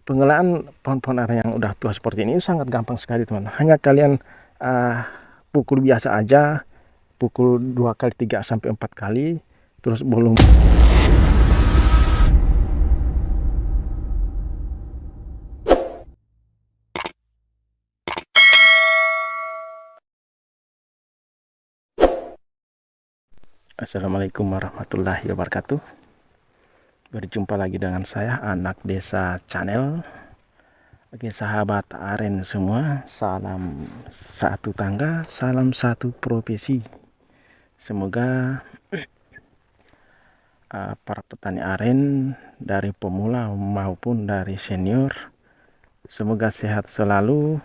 Pengelolaan pohon-pohon aren yang udah tua seperti ini sangat gampang sekali teman. Hanya kalian pukul biasa aja, pukul 2 kali 3 sampai 4 kali, terus belum. Assalamualaikum warahmatullahi wabarakatuh. Berjumpa lagi dengan saya, Anak Desa Channel. Oke sahabat aren semua, salam satu tangga, salam satu profesi. Semoga para petani aren dari pemula maupun dari senior, semoga sehat selalu,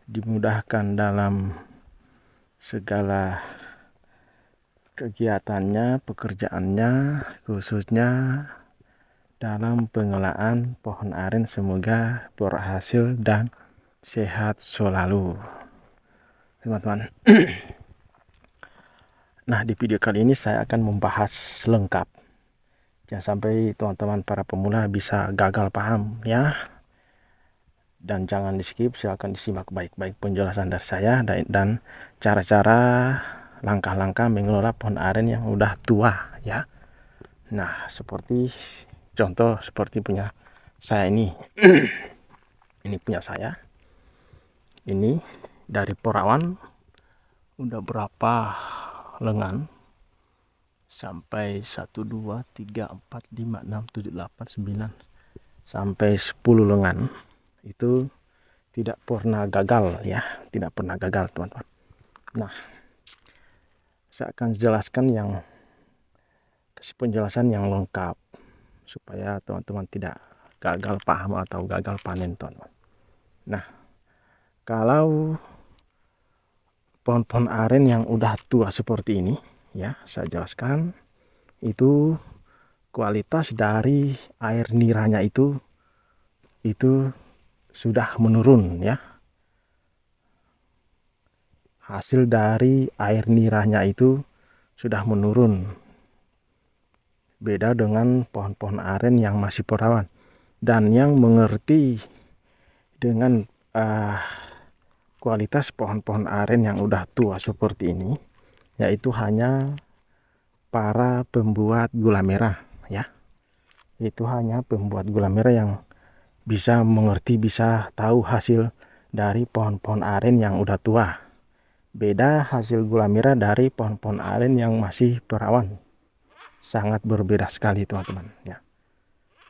dimudahkan dalam segala kegiatannya, pekerjaannya, khususnya dalam pengelolaan pohon aren. Semoga berhasil dan sehat selalu teman-teman. Nah, di video kali ini saya akan membahas lengkap, jangan sampai teman-teman para pemula bisa gagal paham ya. Dan jangan di skip, silahkan disimak baik-baik penjelasan dari saya dan cara-cara langkah-langkah mengelola pohon aren yang udah tua ya. Nah, seperti contoh seperti punya saya ini. Ini punya saya. Ini dari perawan udah berapa lengan? Sampai 1 2 3 4 5 6 7 8 9 sampai 10 lengan. Itu tidak pernah gagal ya, tidak pernah gagal teman-teman. Nah, saya akan jelaskan kasih penjelasan yang lengkap supaya teman-teman tidak gagal paham atau gagal panen teman-teman. Nah, kalau pohon-pohon aren yang udah tua seperti ini ya, saya jelaskan itu kualitas dari air niranya itu sudah menurun ya. Hasil dari air niranya itu sudah menurun. Beda dengan pohon-pohon aren yang masih perawan dan yang mengerti dengan kualitas pohon-pohon aren yang udah tua seperti ini, yaitu hanya para pembuat gula merah ya. Itu hanya pembuat gula merah yang bisa mengerti, bisa tahu hasil dari pohon-pohon aren yang udah tua. Beda hasil gula merah dari pohon-pohon aren yang masih perawan, sangat berbeda sekali teman-teman ya.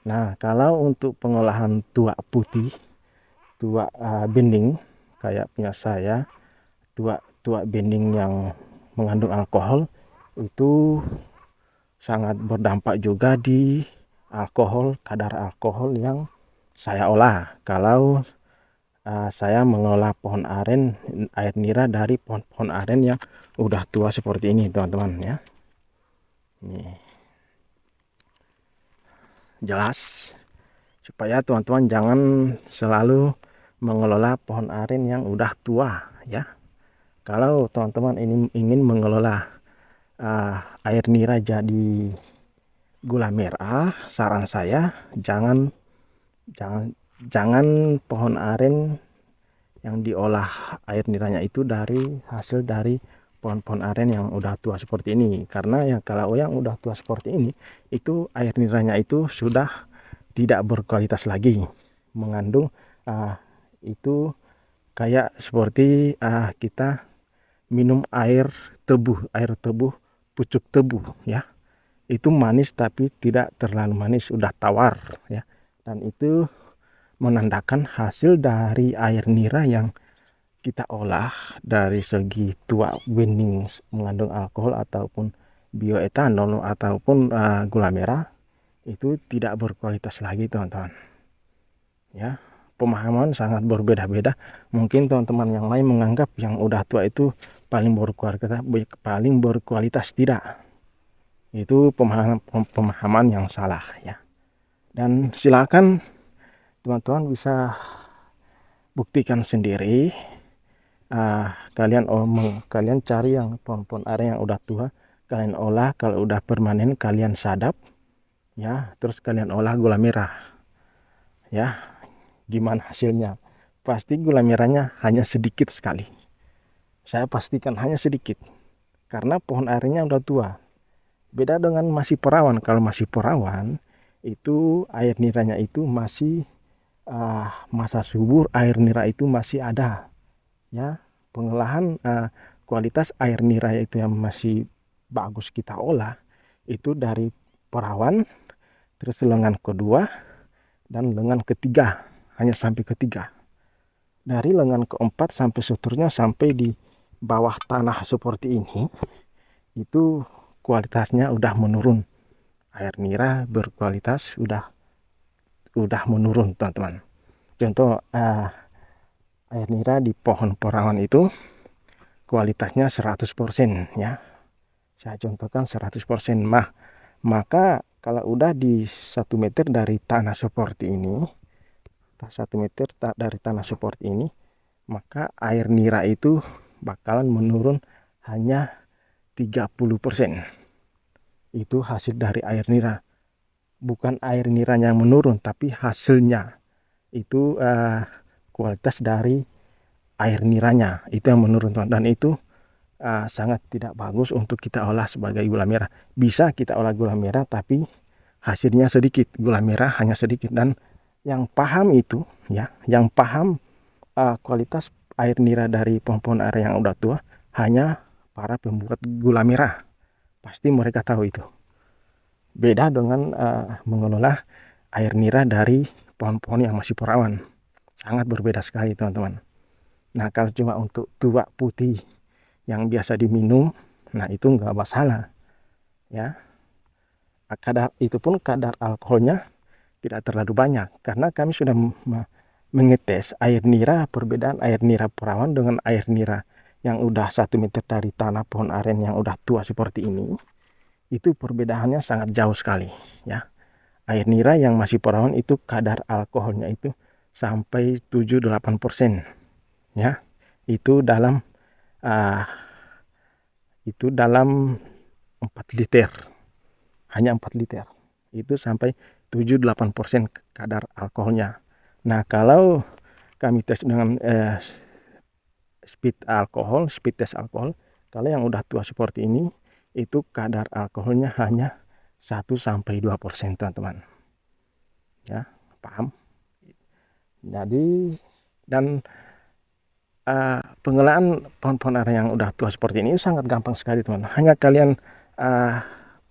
Nah, kalau untuk pengolahan tua putih, tua bening kayak punya saya, tua bening yang mengandung alkohol, itu sangat berdampak juga di alkohol, kadar alkohol yang saya olah. Kalau saya mengelola pohon aren, air nira dari pohon-pohon aren yang udah tua seperti ini teman-teman ya. Ini jelas supaya teman-teman jangan selalu mengelola pohon aren yang udah tua ya. Kalau teman-teman ini ingin mengelola air nira jadi gula merah, saran saya jangan pohon aren yang diolah air niranya itu dari hasil dari pohon-pohon aren yang udah tua seperti ini. Karena ya kalau yang udah tua seperti ini, itu air niranya itu sudah tidak berkualitas lagi, mengandung itu kayak seperti kita minum air tebu pucuk tebu ya. Itu manis tapi tidak terlalu manis, sudah tawar ya. Dan itu menandakan hasil dari air nira yang kita olah dari segi tua bening mengandung alkohol ataupun bioetanol ataupun gula merah, itu tidak berkualitas lagi teman-teman ya. Pemahaman sangat berbeda-beda. Mungkin teman-teman yang lain menganggap yang udah tua itu paling berkualitas, tidak. Itu pemahaman yang salah ya. Dan silakan teman-teman bisa buktikan sendiri. Kalian cari yang pohon-pohon aren yang udah tua, kalian olah. Kalau udah permanen kalian sadap ya, terus kalian olah gula merah ya. Gimana hasilnya? Pasti gula merahnya hanya sedikit sekali. Saya pastikan hanya sedikit. Karena pohon airnya udah tua. Beda dengan masih perawan. Kalau masih perawan, itu air niranya itu masih masa subur, air nira itu masih ada. Ya, pengolahan kualitas air nira itu yang masih bagus kita olah itu dari perawan, terus lengan kedua dan lengan ketiga, hanya sampai ketiga. Dari lengan keempat sampai seterusnya sampai di bawah tanah seperti ini, itu kualitasnya udah menurun. Air nira berkualitas udah menurun, teman-teman. Contoh air nira di pohon perawan itu kualitasnya 100% ya. Saya contohkan 100%. Maka kalau udah di 1 meter dari tanah seperti ini, 1 meter dari tanah seperti ini, maka air nira itu bakalan menurun hanya 30%. Itu hasil dari air nira. Bukan air niranya yang menurun, tapi hasilnya. Itu kualitas dari air niranya. Itu yang menurun. Dan itu sangat tidak bagus untuk kita olah sebagai gula merah. Bisa kita olah gula merah, tapi hasilnya sedikit. Gula merah hanya sedikit. Dan yang paham itu, ya, yang paham kualitas air nira dari pohon-pohon air yang udah tua, hanya para pembuat gula merah. Pasti mereka tahu itu. Beda dengan mengelola air nira dari pohon-pohon yang masih perawan. Sangat berbeda sekali, teman-teman. Nah, kalau cuma untuk tuak putih yang biasa diminum, nah itu nggak masalah. Ya, itu pun kadar alkoholnya tidak terlalu banyak. Karena kami sudah mengetes air nira, perbedaan air nira perawan dengan air nira yang udah 1 meter dari tanah pohon aren yang udah tua seperti ini, itu perbedaannya sangat jauh sekali, ya. Air nira yang masih perawan itu kadar alkoholnya itu sampai 7-8%, ya. Itu dalam 4 liter, hanya 4 liter. Itu sampai 7-8% kadar alkoholnya. Nah, kalau kami tes dengan speed test alkohol, kalau yang udah tua seperti ini, itu kadar alkoholnya hanya 1-2%, teman-teman. Ya, paham? Jadi, dan pengelolaan pohon-pohon ara yang udah tua seperti ini sangat gampang sekali, teman. Hanya kalian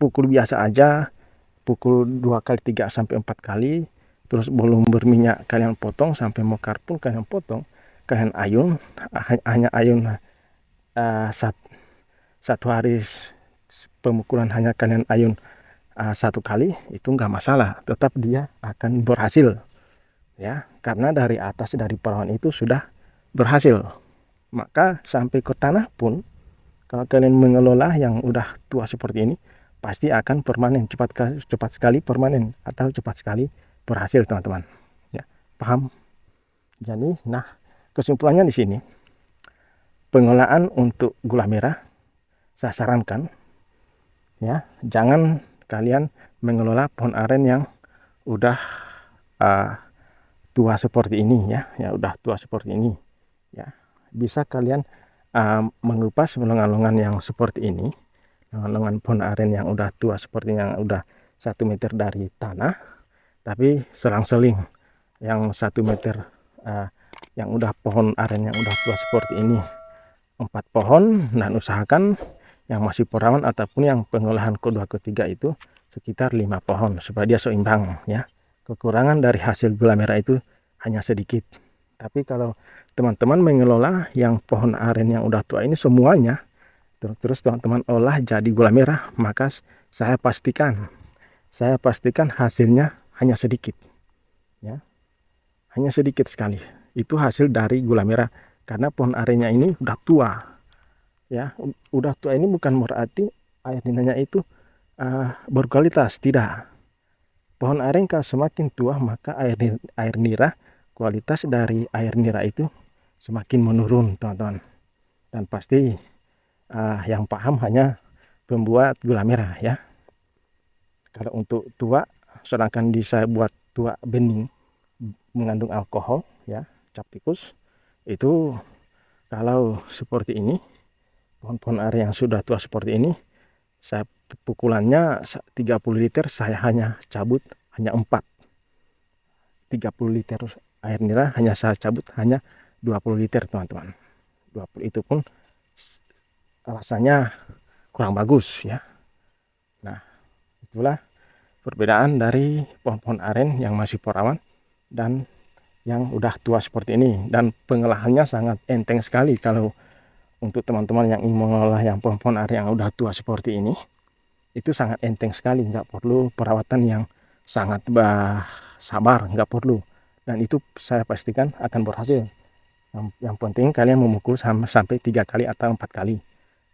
pukul biasa aja, pukul 2 kali, 3 sampai 4 kali, terus belum berminyak kalian potong, sampai mekar pun kalian potong, kalian ayun, hanya ayun 1 hari pemukulan, hanya kalian ayun 1 kali, itu nggak masalah, tetap dia akan berhasil, ya, karena dari atas dari perawan itu sudah berhasil. Maka sampai ke tanah pun, kalau kalian mengelola yang udah tua seperti ini, pasti akan permanen, cepat sekali permanen, atau cepat sekali berhasil, teman-teman. Ya, paham? Jadi, nah, kesimpulannya di sini, pengolahan untuk gula merah saya sarankan, ya, jangan kalian mengelola pohon aren yang udah tua seperti ini, ya, udah tua seperti ini, ya. Bisa kalian mengupas lengan-lengan yang seperti ini, lengan pohon aren yang udah tua seperti yang udah 1 meter dari tanah, tapi selang-seling yang 1 meter yang udah pohon aren yang udah tua seperti ini 4 pohon, dan usahakan yang masih perawan ataupun yang pengolahan kedua ketiga itu sekitar 5 pohon supaya dia seimbang, ya. Kekurangan dari hasil gula merah itu hanya sedikit. Tapi kalau teman-teman mengelola yang pohon aren yang udah tua ini semuanya, terus teman-teman olah jadi gula merah, maka saya pastikan hasilnya hanya sedikit, ya, hanya sedikit sekali. Itu hasil dari gula merah, karena pohon arennya ini udah tua, ya. Udah tua ini bukan berarti air niranya itu berkualitas, tidak. Pohon aren kalau semakin tua, maka air nira, kualitas dari air nira itu semakin menurun, teman-teman. Dan pasti yang paham hanya pembuat gula merah, ya. Kalau untuk tua, sedangkan saya buat tua bening, mengandung alkohol ya, cap tikus. Itu kalau seperti ini, pohon-pohon aren yang sudah tua seperti ini, saya pukulannya 30 liter, saya hanya cabut hanya 4. 30 liter air nira hanya saya cabut hanya 20 liter teman-teman. 20 itu pun rasanya kurang bagus ya. Nah, itulah perbedaan dari pohon-pohon aren yang masih perawan dan yang udah tua seperti ini. Dan pengolahannya sangat enteng sekali kalau untuk teman-teman yang ingin mengolah yang pohon-pohon aren yang udah tua seperti ini. Itu sangat enteng sekali, nggak perlu perawatan yang sangat sabar, nggak perlu. Dan itu saya pastikan akan berhasil. Yang penting kalian memukul sampai 3 kali atau 4 kali.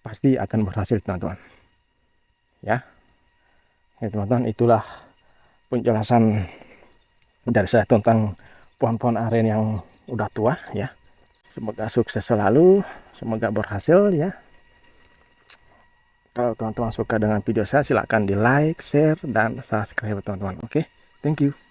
Pasti akan berhasil teman-teman. Ya, teman-teman, itulah penjelasan dari saya tentang pohon-pohon aren yang udah tua ya. Semoga sukses selalu, semoga berhasil ya. Kalau teman-teman suka dengan video saya, silahkan di like, share, dan subscribe teman-teman. Oke, thank you.